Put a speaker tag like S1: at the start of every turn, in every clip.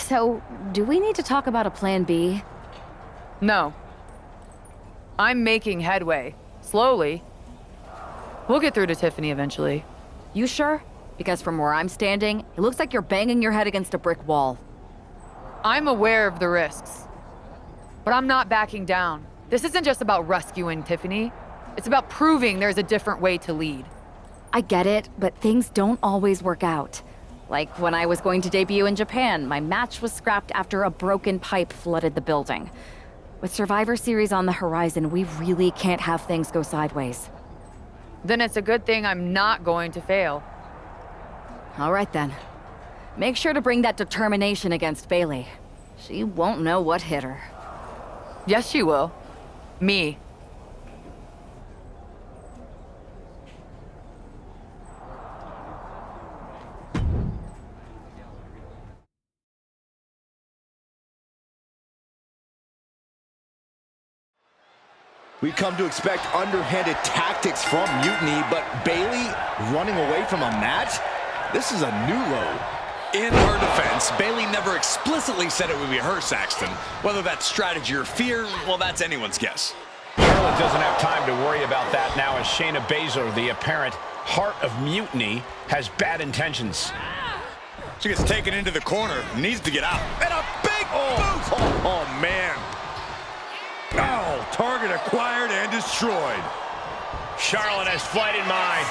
S1: So, do we need to talk about a plan B?
S2: No. I'm making headway. Slowly. We'll get through to Tiffany eventually.
S1: You sure? Because from where I'm standing, it looks like you're banging your head against a brick wall.
S2: I'm aware of the risks. But I'm not backing down. This isn't just about rescuing Tiffany. It's about proving there's a different way to lead.
S1: I get it, but things don't always work out. Like when I was going to debut in Japan, my match was scrapped after a broken pipe flooded the building. With Survivor Series on the horizon, we really can't have things go sideways.
S2: Then it's a good thing I'm not going to fail.
S1: All right then. Make sure to bring that determination against Bailey. She won't know what hit her.
S2: Yes, she will. Me.
S3: We've come to expect underhanded tactics from Mutiny, but Bailey running away from a match? This is a new low.
S4: In her defense, Bailey never explicitly said it would be her, Saxton. Whether that's strategy or fear, well, that's anyone's guess.
S5: Charlotte doesn't have time to worry about that now as Shayna Baszler, the apparent heart of Mutiny, has bad intentions.
S4: She gets taken into the corner, needs to get out. And a big boot!
S3: Oh, man.
S4: Oh, target acquired and destroyed.
S5: Charlotte has flight in mind.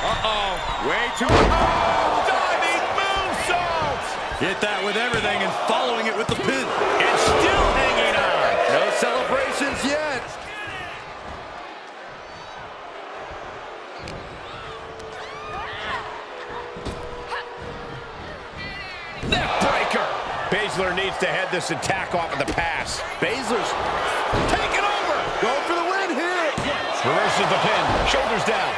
S4: Uh-oh, way too... Oh, diving moonsault! Hit that with everything and following it with the pin.
S5: And still hanging on.
S3: No celebrations yet.
S5: Neck breaker. Baszler needs to head this attack off of the pass.
S3: Baszler's taking over. Go for the win here.
S5: Reverses the pin. Shoulders down.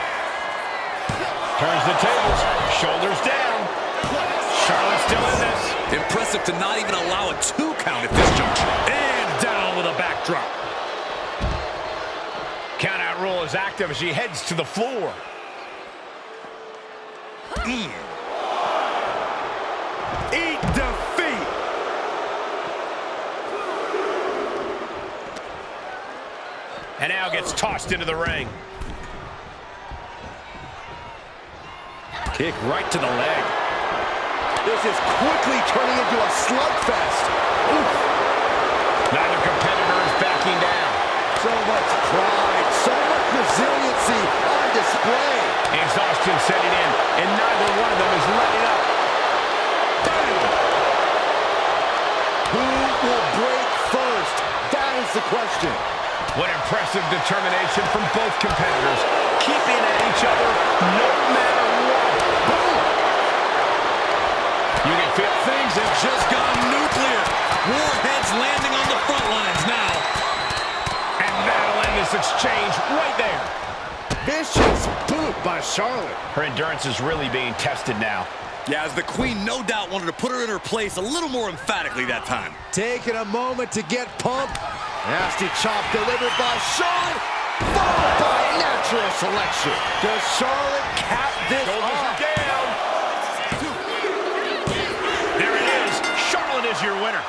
S5: Turns the tables. Shoulders down. Charlotte's still in this.
S4: Impressive to not even allow a 2 count at this juncture. And down with a backdrop.
S5: Countout rule is active as she heads to the floor.
S4: Eat defeat.
S5: And now gets tossed into the ring.
S4: Kick right to the leg.
S3: This is quickly turning into a slugfest. Oof.
S5: Neither competitor is backing down.
S3: So much pride, so much resiliency on display.
S5: Exhaustion setting in, and neither one of them is letting up.
S3: Bam! Who will break first? That is the question.
S5: What impressive determination from both competitors, keeping at each other no matter what.
S3: Boom!
S5: You can feel
S4: Things have just gone nuclear. Warheads landing on the front lines now.
S5: and that'll end this exchange right there.
S3: Vicious boot by Charlotte.
S5: Her endurance is really being tested now.
S4: Yeah, as the Queen no doubt wanted to put her in her place a little more emphatically that time.
S3: Taking a moment to get pumped. Nasty chop delivered by Charlotte, followed by natural selection. Does Charlotte cap this
S5: Shoulders
S3: off?
S5: are down. There it is. Charlotte is your winner.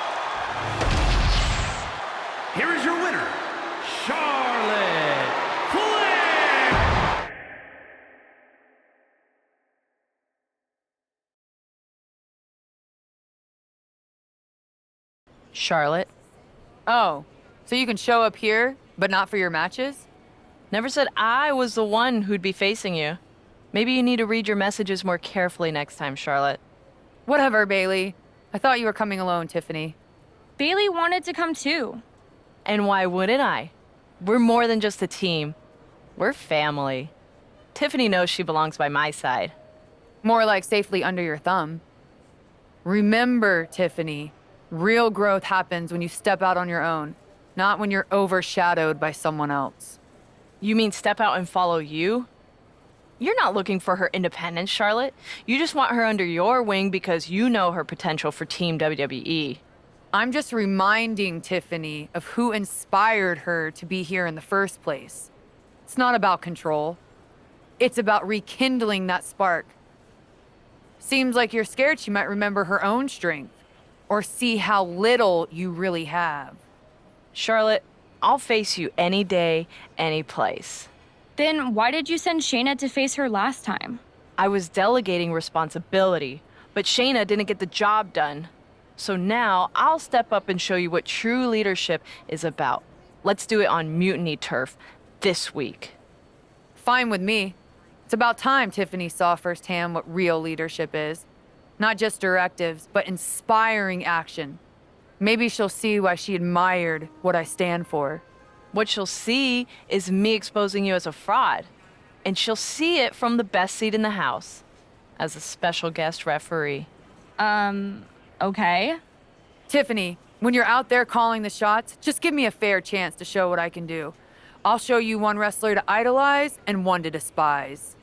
S6: Here is your winner, Charlotte Flair!
S2: Charlotte? Oh, so you can show up here, but not for your matches?
S7: Never said I was the one who'd be facing you. Maybe you need to read your messages more carefully next time, Charlotte.
S2: Whatever, Bailey. I thought you were coming alone, Tiffany.
S8: Bailey wanted to come too.
S7: And why wouldn't I? We're more than just a team. We're family. Tiffany knows she belongs by my side.
S2: More like safely under your thumb. Remember, Tiffany, real growth happens when you step out on your own, not when you're overshadowed by someone else.
S7: You mean step out and follow you? You're not looking for her independence, Charlotte. You just want her under your wing because you know her potential for Team WWE.
S2: I'm just reminding Tiffany of who inspired her to be here in the first place. It's not about control. It's about rekindling that spark. Seems like you're scared she might remember her own strength or see how little you really have.
S7: Charlotte, I'll face you any day, any place.
S8: Then why did you send Shayna to face her last time?
S7: I was delegating responsibility, but Shayna didn't get the job done. So now I'll step up and show you what true leadership is about. Let's do it on Mutiny turf this week.
S2: Fine with me. It's about time Tiffany saw firsthand what real leadership is. Not just directives, but inspiring action. Maybe she'll see why she admired what I stand for.
S7: What she'll see is me exposing you as a fraud. And she'll see it from the best seat in the house, as a special guest referee.
S8: Okay.
S2: Tiffany, when you're out there calling the shots, just give me a fair chance to show what I can do. I'll show you one wrestler to idolize and one to despise.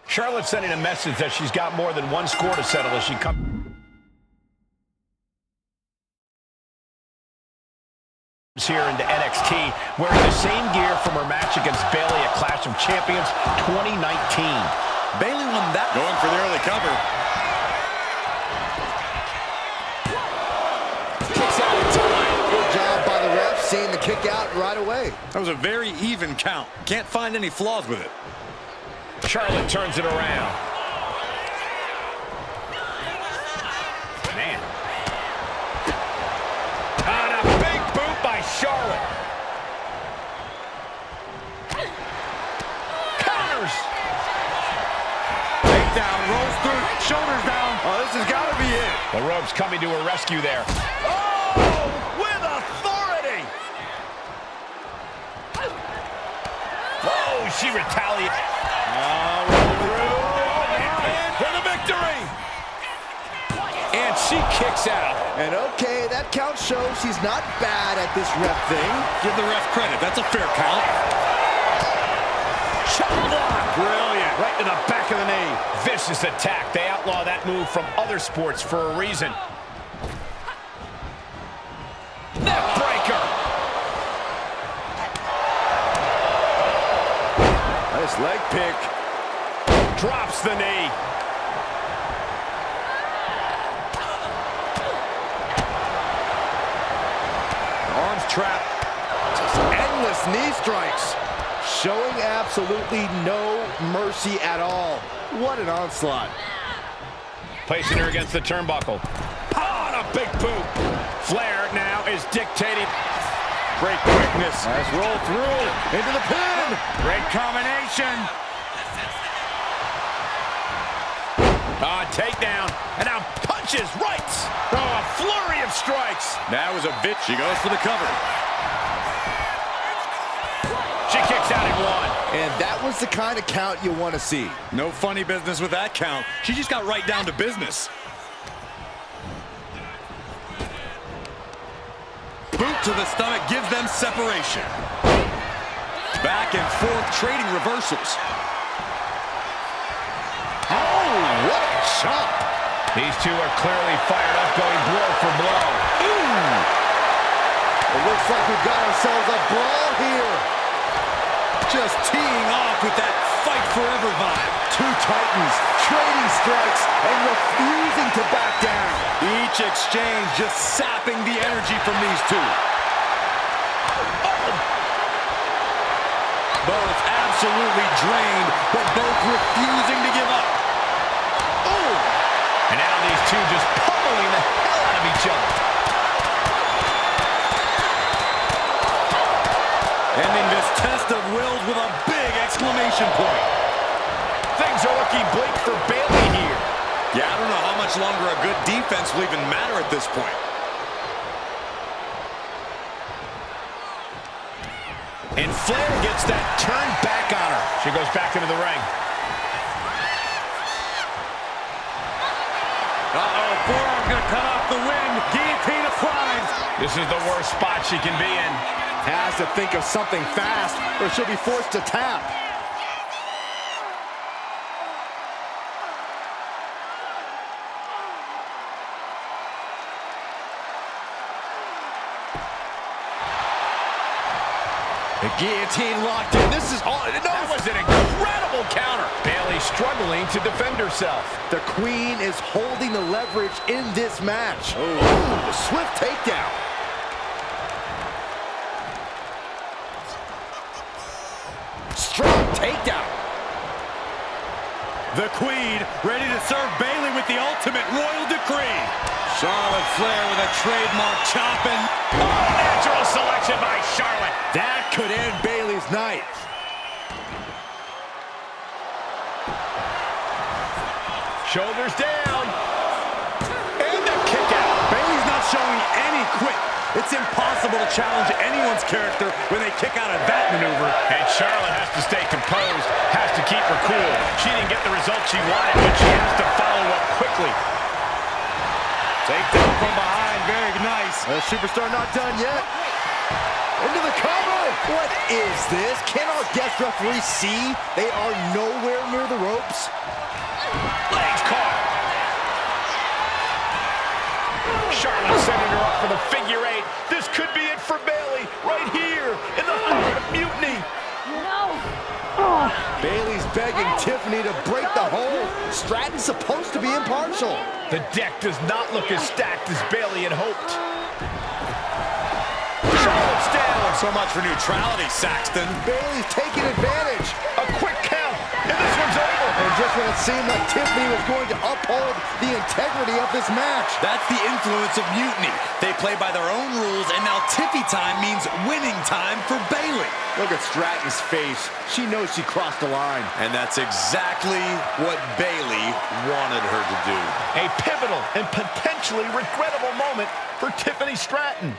S5: Charlotte's sending a message that she's got more than one score to settle as she comes here into NXT, wearing the same gear from her match against Bayley at Clash of Champions 2019.
S4: Bayley won that. Going for the early cover.
S3: Kicks out in time. Good job by the ref, seeing the kick out right away.
S4: That was a very even count. Can't find any flaws with it.
S5: Charlotte turns it around. Man. And a big boot by Charlotte. Counters.
S6: Takedown, rolls through, shoulders down.
S3: Oh, this has got to be it.
S5: The ropes coming to her rescue there.
S3: Oh, with authority.
S5: Whoa, she retaliates.
S3: For the victory.
S5: And she kicks out.
S3: And okay, that count shows she's not bad at this ref thing.
S4: Give the ref credit. That's a fair count.
S5: Chop block. Brilliant. Right to the back of the knee. Vicious attack. They outlaw that move from other sports for a reason. Neck breaker.
S3: Nice leg pick.
S5: Drops the knee.
S3: Arms trapped. Just endless knee strikes. Showing absolutely no mercy at all. What an onslaught.
S5: Placing her against the turnbuckle. Oh, and a big boot. Flair now is dictating. Great quickness.
S3: Nice roll through. Into the pin.
S5: Great combination. Takedown. And now punches, rights. Oh, a flurry of strikes.
S4: That was a bit. She goes for the cover.
S5: She kicks out at one.
S3: And that was the kind of count you want to see.
S4: No funny business with that count. She just got right down to business. Boot to the stomach gives them separation. Back and forth, trading reversals.
S3: Oh, what a chop.
S5: These two are clearly fired up, going blow for blow.
S3: Ooh. It looks like we've got ourselves a brawl here.
S4: Just teeing off with that fight forever vibe.
S3: Two titans trading strikes and refusing to back down.
S4: Each exchange just sapping the energy from these two. Both absolutely drained, but both refusing to give up.
S3: Oh!
S5: And now these two just pummeling the hell out of each other.
S4: Ending this test of wills with a big exclamation point.
S5: Things are looking bleak for Bayley here.
S4: Yeah, I don't know how much longer a good defense will even matter at this point.
S5: And Flair gets that turned back on her. She goes back into the ring.
S6: Uh-oh, forearm gonna cut off the wind. Guillotine applied.
S5: This is the worst spot she can be in.
S3: Has to think of something fast, or she'll be forced to tap. The guillotine locked in. This is all. No.
S5: That was an incredible counter. Bayley struggling to defend herself.
S3: The Queen is holding the leverage in this match. Ooh, swift takedown. Strong takedown.
S6: The Queen ready to serve Bayley with the ultimate royal decree.
S3: Charlotte Flair with a trademark chopping.
S5: Oh, natural selection by Charlotte.
S3: That could end Bayley's night.
S5: Shoulders down. And the kick out.
S6: Bayley's not showing any quit. It's impossible to challenge anyone's character when they kick out of that maneuver.
S5: And Charlotte has to stay composed, has to keep her cool. She didn't get the result she wanted, but she has to follow up quickly.
S6: Takedown from behind, very nice.
S3: The superstar not done yet. Into the cover. What is this? Can our guest referee see they are nowhere near the ropes?
S5: Legs caught. Charlotte sending her up for the figure eight. This could be it for Bayley right here in the heart of mutiny.
S3: Bayley's begging Tiffany to break the hold. Stratton's supposed to be impartial.
S5: The deck does not look as stacked as Bayley had hoped. Charlotte's down.
S4: So much for neutrality, Saxton.
S3: Bayley's taking advantage.
S5: A quick count, and this one's over.
S3: And just when it seemed like Tiffany was going to uphold the integrity of this match.
S4: That's the influence of mutiny. They play by their own rules, and now Tiffy time means winning time for Bayley.
S3: Look at Stratton's face. She knows she crossed the line.
S4: And that's exactly what Bayley wanted her to do.
S5: A pivotal and potentially regrettable moment for Tiffany Stratton.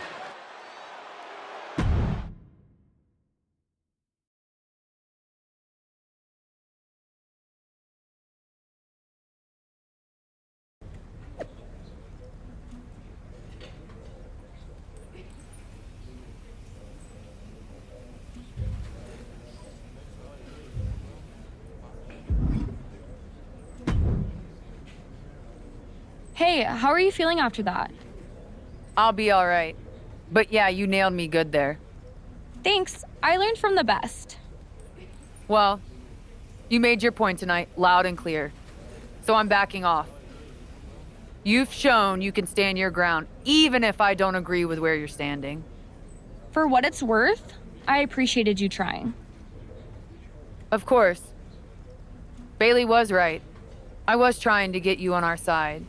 S8: Hey, how are you feeling after that?
S2: I'll be all right. But yeah, you nailed me good there.
S8: Thanks. I learned from the best.
S2: Well, you made your point tonight loud and clear. So I'm backing off. You've shown you can stand your ground, even if I don't agree with where you're standing.
S8: For what it's worth, I appreciated you trying.
S2: Of course. Bayley was right. I was trying to get you on our side.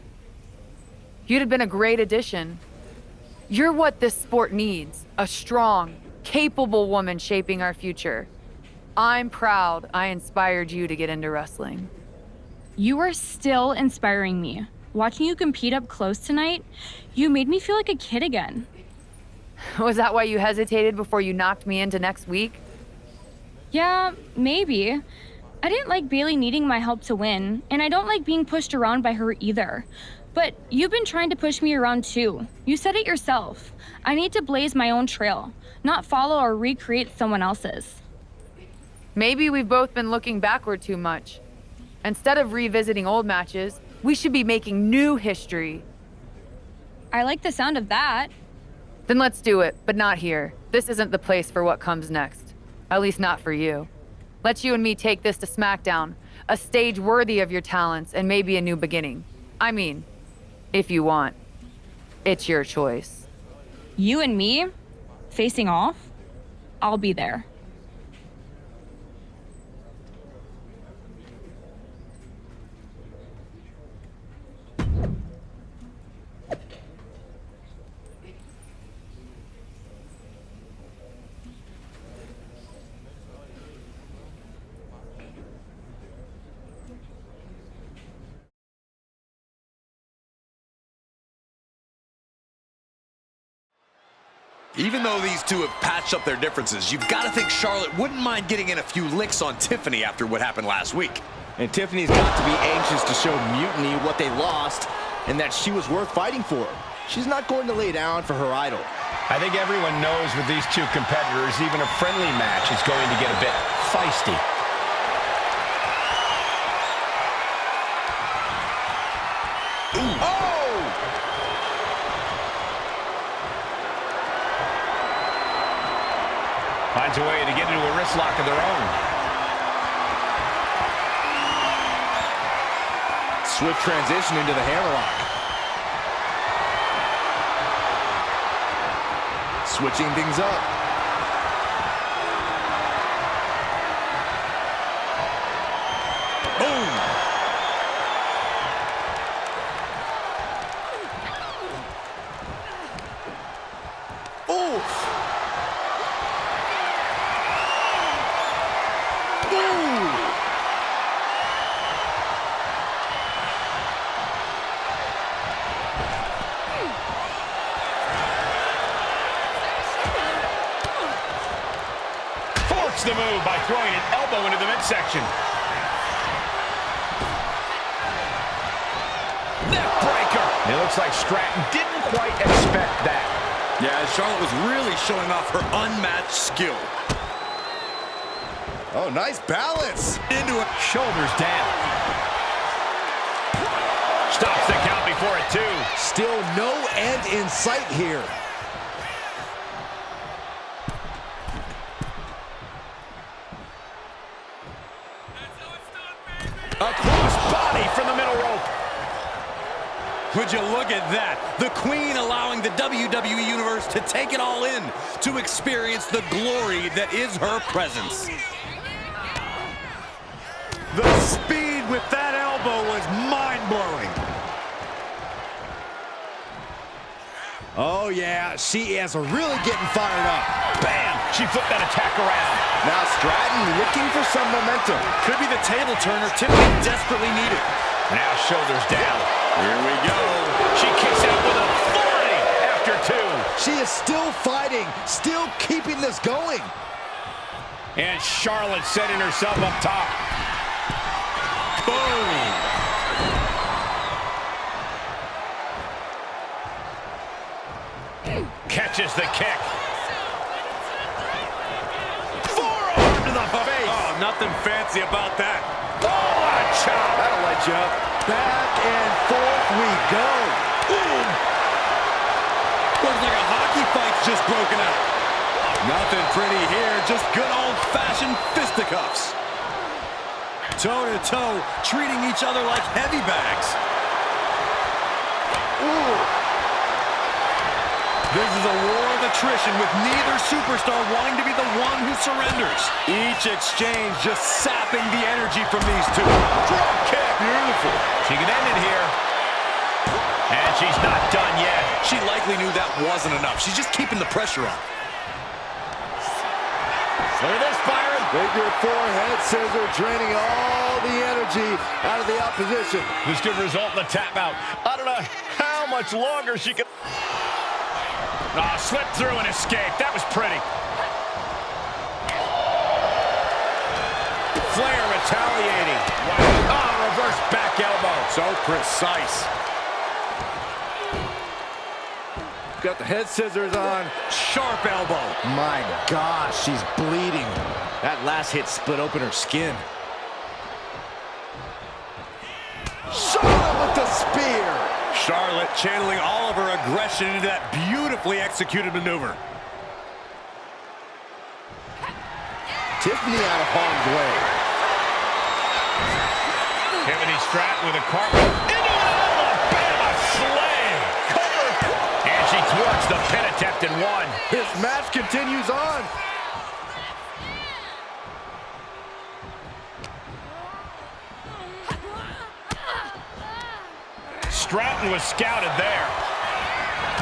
S2: You'd have been a great addition. You're what this sport needs, a strong, capable woman shaping our future. I'm proud I inspired you to get into wrestling.
S8: You are still inspiring me. Watching you compete up close tonight, you made me feel like a kid again.
S2: Was that why you hesitated before you knocked me into next week?
S8: Yeah, maybe. I didn't like Bayley needing my help to win, and I don't like being pushed around by her either. But you've been trying to push me around too. You said it yourself. I need to blaze my own trail, not follow or recreate someone else's.
S2: Maybe we've both been looking backward too much. Instead of revisiting old matches, we should be making new history.
S8: I like the sound of that.
S2: Then let's do it, but not here. This isn't the place for what comes next. At least not for you. Let you and me take this to SmackDown, a stage worthy of your talents and maybe a new beginning. I mean, if you want. It's your choice.
S8: You and me, facing off? I'll be there.
S4: Even though these two have patched up their differences, you've got to think Charlotte wouldn't mind getting in a few licks on Tiffany after what happened last week.
S3: And Tiffany's got to be anxious to show Mutiny what they lost and that she was worth fighting for. She's not going to lay down for her idol.
S5: I think everyone knows with these two competitors, even a friendly match is going to get a bit feisty.
S3: Oh!
S5: Finds a way to get into a wrist lock of their own.
S3: Swift transition into the hammerlock. Switching things up. Boom! Oof!
S5: The move by throwing an elbow into the midsection. Neck breaker. It looks like Stratton didn't quite expect that.
S6: Yeah, Charlotte was really showing off her unmatched skill.
S3: Oh, nice balance.
S6: Into it.
S5: Shoulders down. Stops the count before it, too.
S3: Still no end in sight here.
S5: A cross body from the middle rope.
S6: Would you look at that? The Queen allowing the WWE Universe to take it all in, to experience the glory that is her presence. The speed with that elbow was mind-blowing.
S3: Oh, yeah, she is really getting fired up.
S5: Bam! She flipped that attack around.
S3: Now Stratton looking for some momentum.
S6: Could be the table turner Tiffany desperately needed.
S5: Now shoulders down.
S6: Here we go.
S5: She kicks out with authority after two.
S3: She is still fighting, still keeping this going.
S5: And Charlotte setting herself up top.
S6: Boom.
S5: Catches the kick. Forearm to the face.
S6: Oh, nothing fancy about that.
S5: Oh, what a chop.
S3: That'll light you up. Back and forth we go.
S6: Boom. Looks like a hockey fight's just broken out. Nothing pretty here, just good old-fashioned fisticuffs. Toe-to-toe, treating each other like heavy bags. Ooh. This is a war of attrition with neither superstar wanting to be the one who surrenders. Each exchange just sapping the energy from these two.
S5: Drop kick. Beautiful. She can end it here. And she's not done yet.
S6: She likely knew that wasn't enough. She's just keeping the pressure on.
S5: Look at this, Byron.
S3: Figure four head scissor draining all the energy out of the opposition.
S5: This could result in a tap out. I don't know how much longer she can... Oh, slipped through and escaped. That was pretty. Flair retaliating. Wow. Oh, reverse back elbow.
S6: So precise.
S3: Got the head scissors on.
S6: Sharp elbow.
S3: My gosh, she's bleeding. That last hit split open her skin. Charlotte with the spear.
S6: Charlotte channeling all of her aggression into that beautifully executed maneuver.
S3: Tiffany out of harm's way.
S5: Tiffany Stratton with a cartwheel. Into an Alabama slam. Cover. And she thwarts the pin attempt and one.
S3: This match continues on.
S5: Stratton was scouted there.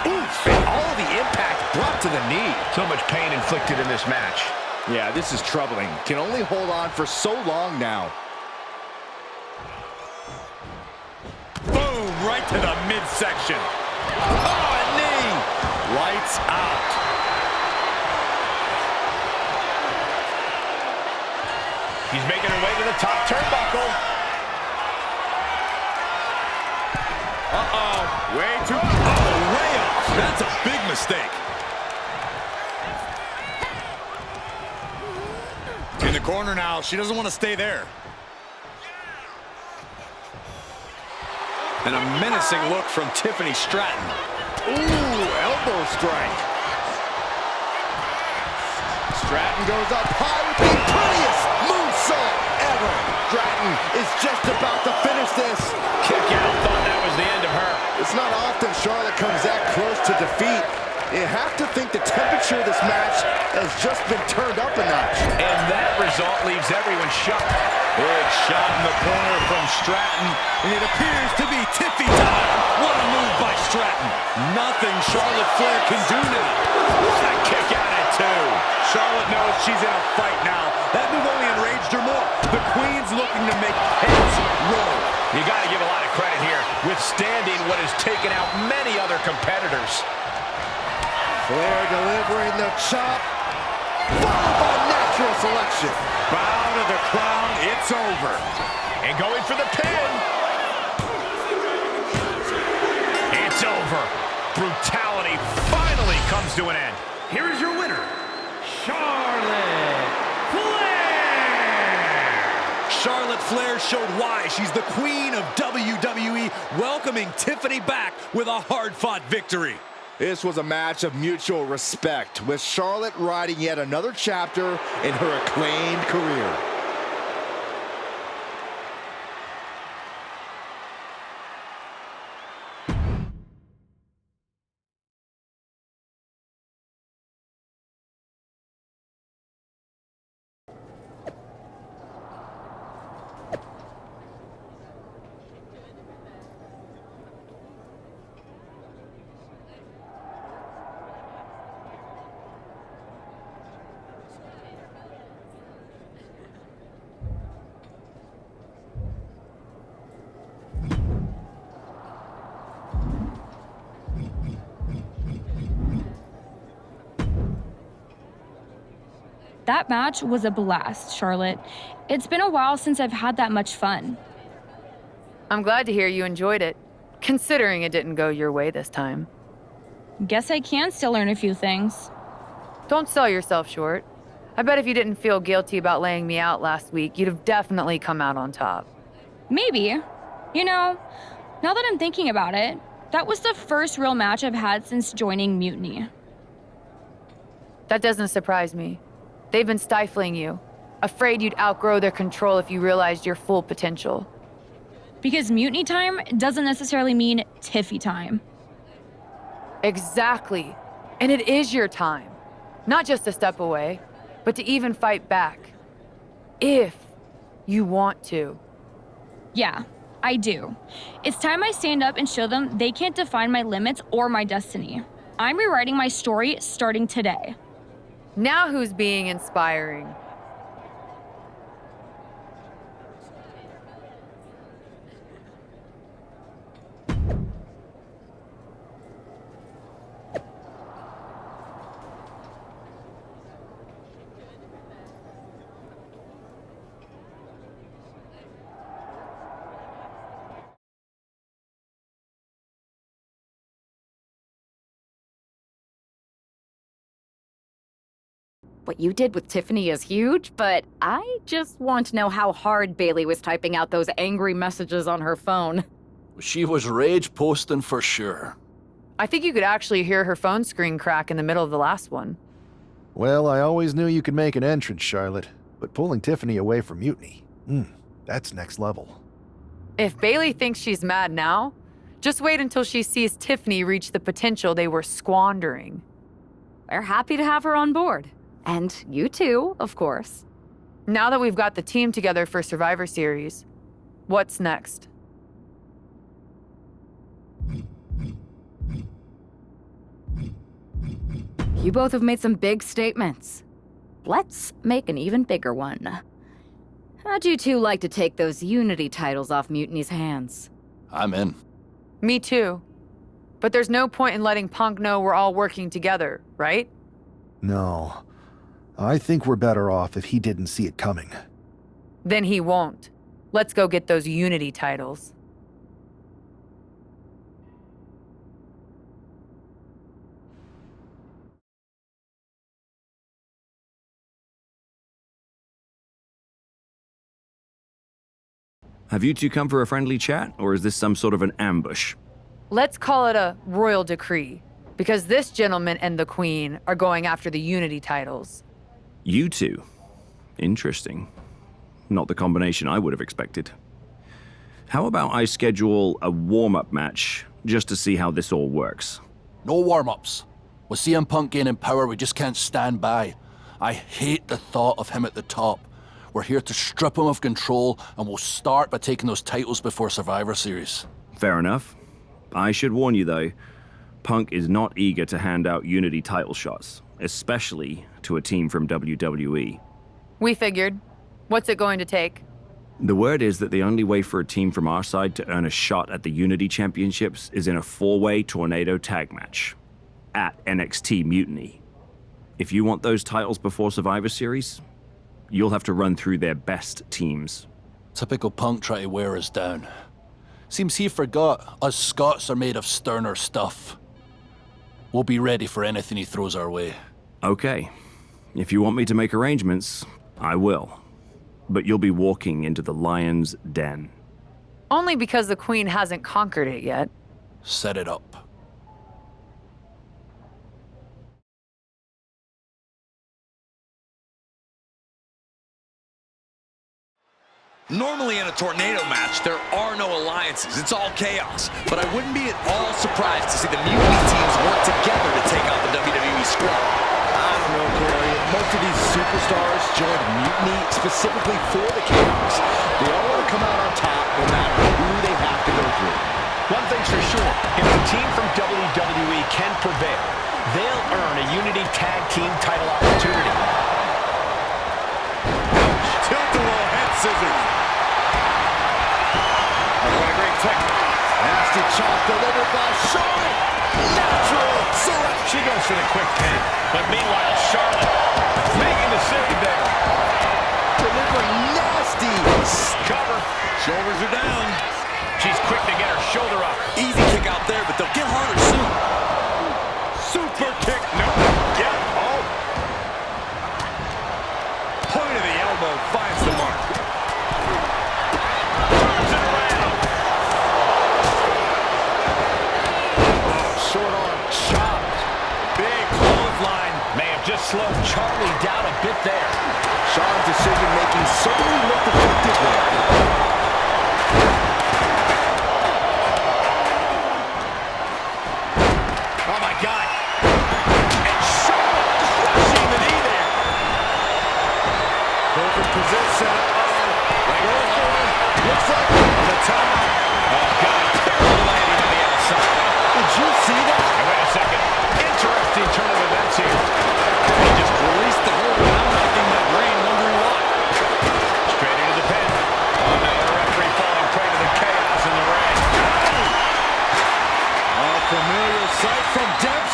S3: Oof, and all of the impact brought to the knee.
S5: So much pain inflicted in this match.
S3: Yeah, this is troubling. Can only hold on for so long now.
S6: Boom, right to the midsection. Oh, a knee. Lights out.
S5: She's making her way to the top turnbuckle.
S6: Uh-oh, way too... Oh, way off. That's a big mistake. corner now. She doesn't want to stay there. And a menacing look from Tiffany Stratton.
S3: Ooh, elbow strike. Stratton goes up high with the prettiest moonsault ever. Stratton is just about to finish this.
S5: Kick out, thought that was the end of her.
S3: It's not often Charlotte comes that close to defeat. You have to think the temperature of this match has just been turned up a notch.
S5: And that result leaves everyone shocked.
S6: Big shot in the corner from Stratton, and it appears to be Tiffy time. What a move by Stratton. Nothing Charlotte Flair can do now.
S5: What a kick out at 2.
S6: Charlotte knows she's in a fight now. That move only enraged her more. The Queen's looking to make heads roll.
S5: You got to give a lot of credit here, withstanding what has taken out many other competitors.
S3: Flair delivering the chop, followed by natural selection.
S6: Bow to the crown, it's over.
S5: And going for the pin. It's over. Brutality finally comes to an end.
S9: Here is your winner, Charlotte Flair!
S6: Charlotte Flair showed why she's the queen of WWE, welcoming Tiffany back with a hard-fought victory.
S3: This was a match of mutual respect, with Charlotte writing yet another chapter in her acclaimed career.
S8: That match was a blast, Charlotte. It's been a while since I've had that much fun.
S2: I'm glad to hear you enjoyed it, considering it didn't go your way this time.
S8: Guess I can still learn a few things.
S2: Don't sell yourself short. I bet if you didn't feel guilty about laying me out last week, you'd have definitely come out on top.
S8: Maybe. You know, now that I'm thinking about it, that was the first real match I've had since joining Mutiny.
S2: That doesn't surprise me. They've been stifling you, afraid you'd outgrow their control if you realized your full potential.
S8: Because Mutiny time doesn't necessarily mean Tiffy time.
S2: Exactly. And it is your time. Not just to step away, but to even fight back. If you want to.
S8: Yeah, I do. It's time I stand up and show them they can't define my limits or my destiny. I'm rewriting my story starting today.
S2: Now who's being inspiring?
S1: What you did with Tiffany is huge, but I just want to know how hard Bailey was typing out those angry messages on her phone.
S10: She was rage posting for sure.
S2: I think you could actually hear her phone screen crack in the middle of the last one.
S11: Well, I always knew you could make an entrance, Charlotte, but pulling Tiffany away from Mutiny, that's next level.
S2: If Bailey thinks she's mad now, just wait until she sees Tiffany reach the potential they were squandering.
S1: We're happy to have her on board. And you too, of course.
S2: Now that we've got the team together for Survivor Series, what's next?
S1: You both have made some big statements. Let's make an even bigger one. How'd you two like to take those Unity titles off Mutiny's hands?
S10: I'm in.
S2: Me too. But there's no point in letting Punk know we're all working together, right?
S11: No. I think we're better off if he didn't see it coming.
S2: Then he won't. Let's go get those Unity titles.
S12: Have you two come for a friendly chat, or is this some sort of an ambush?
S2: Let's call it a royal decree, because this gentleman and the queen are going after the Unity titles.
S12: You two? Interesting. Not the combination I would have expected. How about I schedule a warm-up match just to see how this all works?
S10: No warm-ups. With CM Punk gaining power, we just can't stand by. I hate the thought of him at the top. We're here to strip him of control, and we'll start by taking those titles before Survivor Series.
S12: Fair enough. I should warn you, though, Punk is not eager to hand out Unity title shots, especially to a team from WWE.
S2: We figured. What's it going to take?
S12: The word is that the only way for a team from our side to earn a shot at the Unity Championships is in a 4-way tornado tag match at NXT Mutiny. If you want those titles before Survivor Series, you'll have to run through their best teams.
S10: Typical Punk try to wear us down. Seems he forgot us Scots are made of sterner stuff. We'll be ready for anything he throws our way.
S12: Okay. If you want me to make arrangements, I will. But you'll be walking into the lion's den.
S2: Only because the queen hasn't conquered it yet.
S10: Set it up.
S4: Normally in a tornado match, there are no alliances. It's all chaos. But I wouldn't be at all surprised to see the Mutiny teams work together to take out the WWE squad.
S3: I don't know, Corey. Most of these superstars joined Mutiny specifically for the chaos. They all want to come out on top no matter who they have to go through.
S5: One thing's for sure, if the team from WWE can prevail, they'll earn a Unity Tag Team title opportunity.
S3: Tilt-a-whirl head scissors. Oh, what a great technique. Nasty chop delivered by Charlotte. Natural select.
S5: She goes for the quick pin, but meanwhile, Charlotte making the save there.
S3: Delivering nasty.
S5: Cover.
S4: Shoulders are down.
S5: She's quick to get her shoulder up.
S4: Easy kick out there, but they'll get harder soon.
S5: Super kick. Nope. Yeah. Oh. Point of the elbow finds the mark. Turns it around.
S3: Oh, short arm chopped.
S5: Big clothesline. May have just slowed Charlie down a bit there.
S3: Sean's decision-making certainly looked effective there.
S5: Oh, my God. And Charlotte crushing the knee there.
S3: Perfect position. Looks like on the top.
S5: Oh, God. Terrible landing on the outside.
S3: Did you see that?
S5: Hey, wait a second. Interesting turn of events here.
S4: He just released the hold, and I'm racking my brain wondering why.
S5: Straight into the pin. Oh, no, the referee falling prey to the chaos in the ring.
S3: A familiar sight from depth.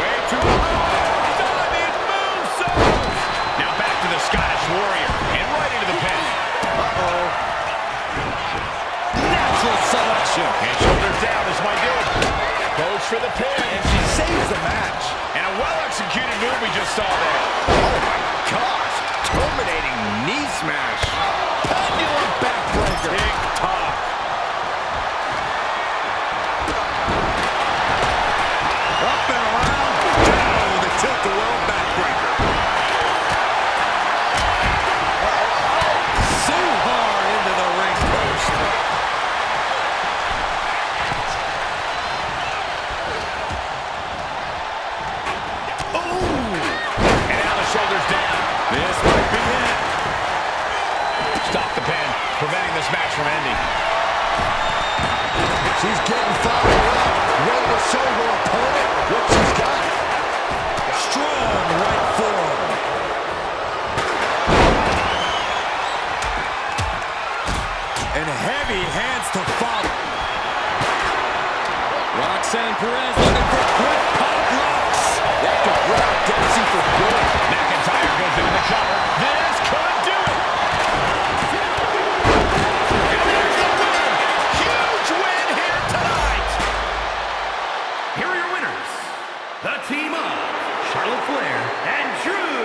S5: Way too high. Diamond moonsault. Now back to the Scottish Warrior. And right into the pin.
S3: Uh-oh. Natural selection.
S5: And shoulders down, this might do it. Goes for the pin.
S3: And she saves the match.
S5: And a well-executed move we just saw there.
S3: Oh, my gosh. Terminating knee smash. Pendulum backbreaker.
S5: Tick-tock.
S3: Up and around. Down with a tilt-a-whirl backbreaker. So hard into the ring post.
S5: And now the shoulders down.
S3: This might be it.
S5: Stop the pin, preventing this match from ending.
S3: She's getting fired up. Ready to show her opponent what she's got. Strong right forward. And heavy hands to follow. Roxanne Perez looking for quick pop locks. That could grab Dempsey for good.
S5: McIntyre goes into the cover. This could do it. And there's the win. Huge win here tonight.
S9: Here are your winners, the team of Charlotte Flair and Drew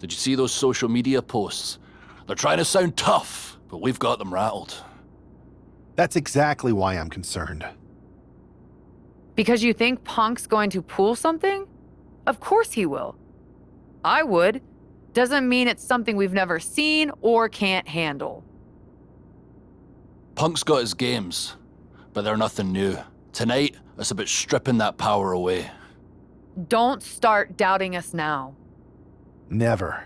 S10: Did you see those social media posts? They're trying to sound tough, but we've got them rattled.
S11: That's exactly why I'm concerned.
S2: Because you think Punk's going to pull something? Of course he will. I would. Doesn't mean it's something we've never seen or can't handle.
S10: Punk's got his games, but they're nothing new. Tonight, it's about stripping that power away.
S2: Don't start doubting us now.
S11: Never.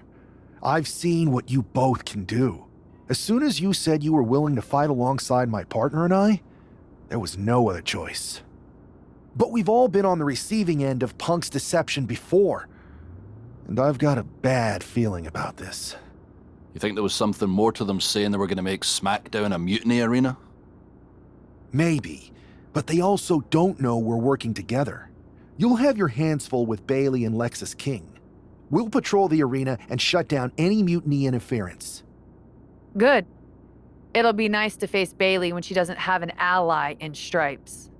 S11: I've seen what you both can do. As soon as you said you were willing to fight alongside my partner and I, there was no other choice. But we've all been on the receiving end of Punk's deception before, and I've got a bad feeling about this.
S10: You think there was something more to them saying they were going to make SmackDown a mutiny arena?
S11: Maybe, but they also don't know we're working together. You'll have your hands full with Bayley and Lexis King. We'll patrol the arena and shut down any mutiny interference.
S2: Good. It'll be nice to face Bayley when she doesn't have an ally in Stripes.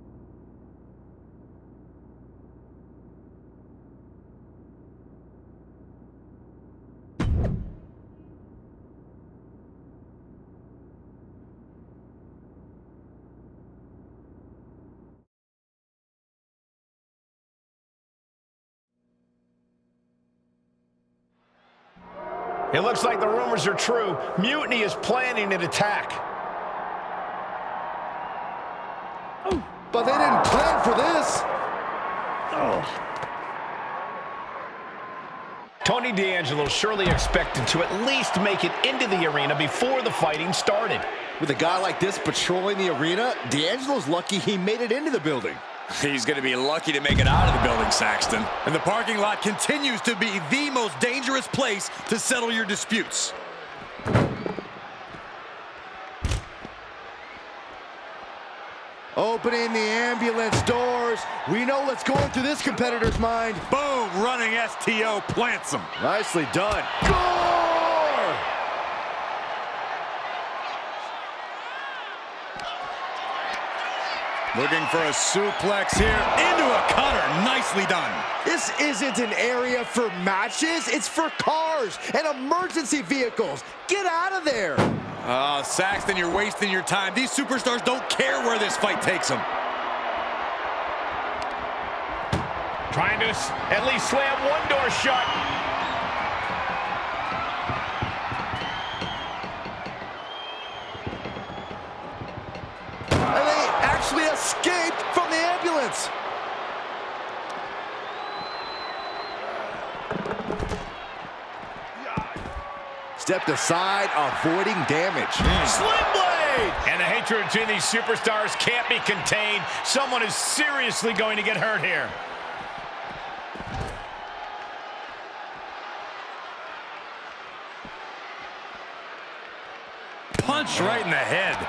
S5: It looks like the rumors are true. Mutiny is planning an attack.
S3: But they didn't plan for this.
S5: Tony D'Angelo surely expected to at least make it into the arena before the fighting started.
S3: With a guy like this patrolling the arena, D'Angelo's lucky he made it into the building.
S4: He's going to be lucky to make it out of the building, Saxton.
S6: And the parking lot continues to be the most dangerous place to settle your disputes.
S3: Opening the ambulance doors. We know what's going through this competitor's mind.
S6: Boom, running STO plants him.
S3: Nicely done. Gore!
S6: Looking for a suplex here into a cutter. Nicely done.
S3: This isn't an area for matches. It's for cars and emergency vehicles. Get out of there.
S6: Saxton, you're wasting your time. These superstars don't care where this fight takes them.
S5: Trying to at least slam one door shut.
S3: And they actually escaped from the ambulance. Stepped aside, avoiding damage.
S5: Slim Blade! And the hatred between these superstars can't be contained. Someone is seriously going to get hurt here.
S6: Punch right in the head.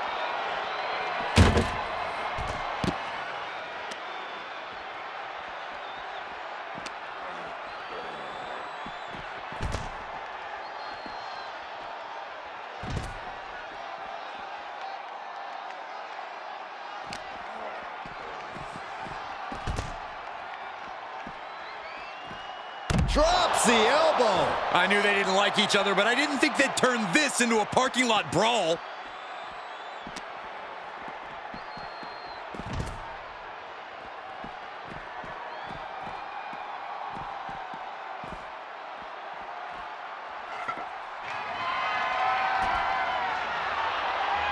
S3: Drops the elbow.
S6: I knew they didn't like each other, but I didn't think they'd turn this into a parking lot brawl.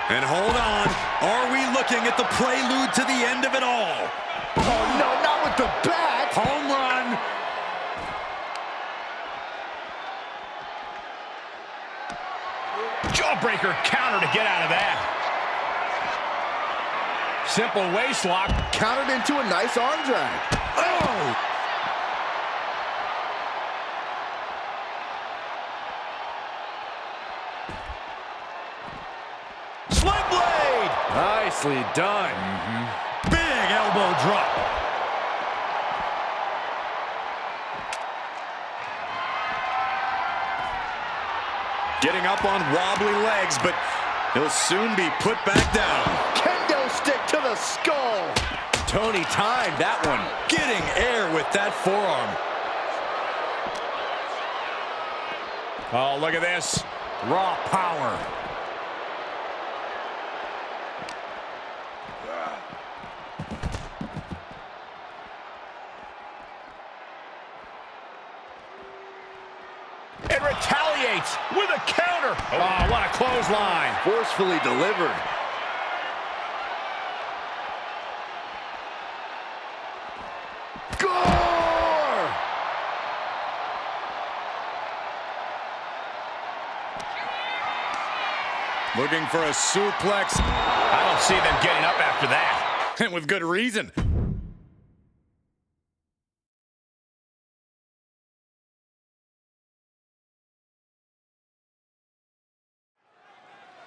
S6: And hold on, are we looking at the prelude to the end of it all?
S3: Oh no, not with the bat.
S6: Home run.
S5: Jawbreaker counter to get out of that. Simple waist lock.
S3: Countered into a nice arm drag. Oh!
S5: Sling blade!
S3: Nicely done.
S6: Big elbow drop. Getting up on wobbly legs, but he'll soon be put back down.
S3: Kendo stick to the skull. Tony timed that one.
S6: Getting air with that forearm.
S5: Oh, look at this. Raw power. And retaliates with a counter. Oh, what a clothesline.
S3: Forcefully delivered. Gore!
S6: Looking for a suplex.
S5: I don't see them getting up after that.
S6: And with good reason.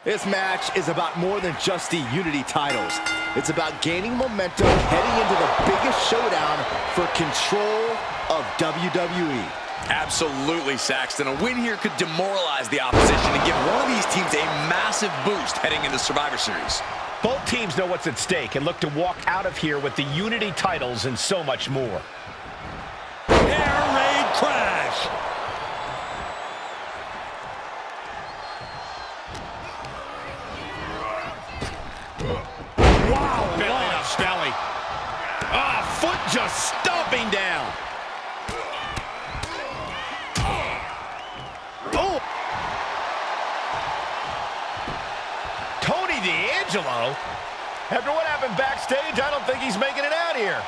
S3: This match is about more than just the Unity titles. It's about gaining momentum heading into the biggest showdown for control of WWE.
S4: Absolutely, Saxton. A win here could demoralize the opposition and give one of these teams a massive boost heading into Survivor Series.
S5: Both teams know what's at stake and look to walk out of here with the Unity titles and so much more.
S6: Air raid crash.
S5: Wow, belly to belly. Ah, foot just stomping down. Oh! Tony D'Angelo? After what happened backstage, I don't think he's making it out here.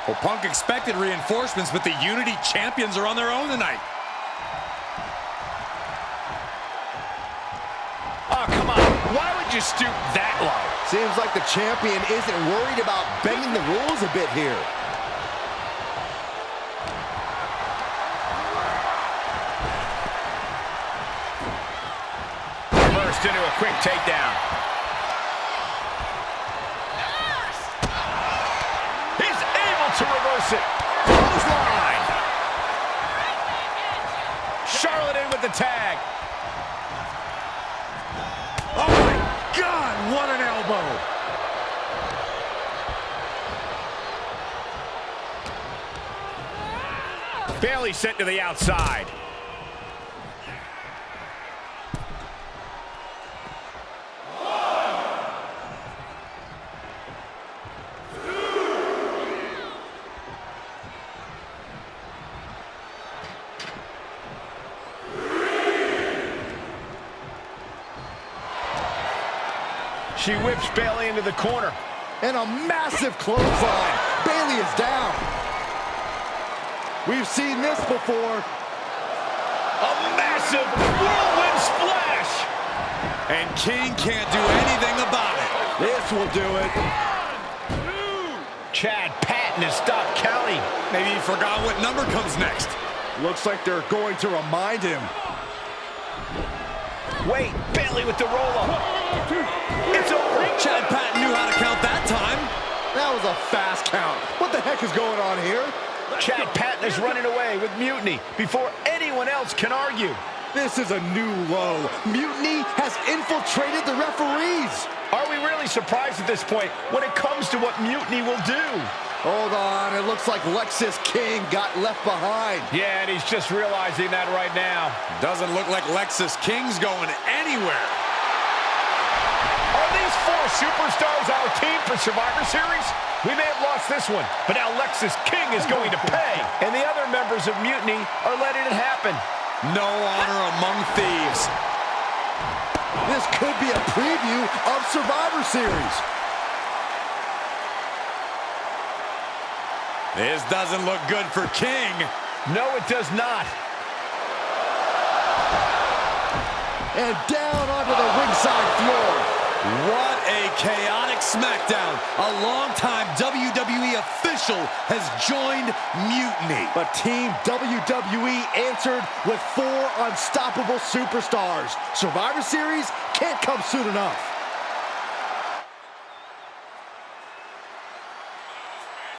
S6: Well, Punk expected reinforcements, but the Unity champions are on their own tonight.
S5: Oh, come on. Why would you stoop that low?
S3: Seems like the champion isn't worried about bending the rules a bit here.
S5: Reversed into a quick takedown. He's able to reverse it. Clothesline. Charlotte in with the tag.
S6: Oh my God, what an elbow.
S5: Bayley sent to the outside. She whips Bayley into the corner.
S3: And a massive clothesline. Bayley is down. We've seen this before.
S5: A massive whirlwind splash.
S6: And King can't do anything about it.
S3: This will do it.
S5: Chad Patton has stopped counting.
S6: Maybe he forgot what number comes next.
S3: Looks like they're going to remind him.
S5: Wait, Bayley with the roll-up. It's over.
S6: Chad Patton knew how to count that time.
S3: That was a fast count. What the heck is going on here?
S5: Chad Patton is running away with Mutiny before anyone else can argue.
S3: This is a new low. Mutiny has infiltrated the referees.
S5: Are we really surprised at this point when it comes to what Mutiny will do?
S3: Hold on, it looks like Lexis King got left behind.
S5: Yeah, and he's just realizing that right now.
S6: Doesn't look like Lexis King's going anywhere.
S5: Are these four superstars our team for Survivor Series? We may have lost this one, but now Lexis King is going to pay. And the other members of Mutiny are letting it happen.
S6: No honor among thieves.
S3: This could be a preview of Survivor Series.
S6: This doesn't look good for King.
S5: No, it does not.
S3: And down onto the ringside floor.
S6: What a chaotic SmackDown. A longtime WWE official has joined Mutiny.
S3: But Team WWE answered with 4 unstoppable superstars. Survivor Series can't come soon enough.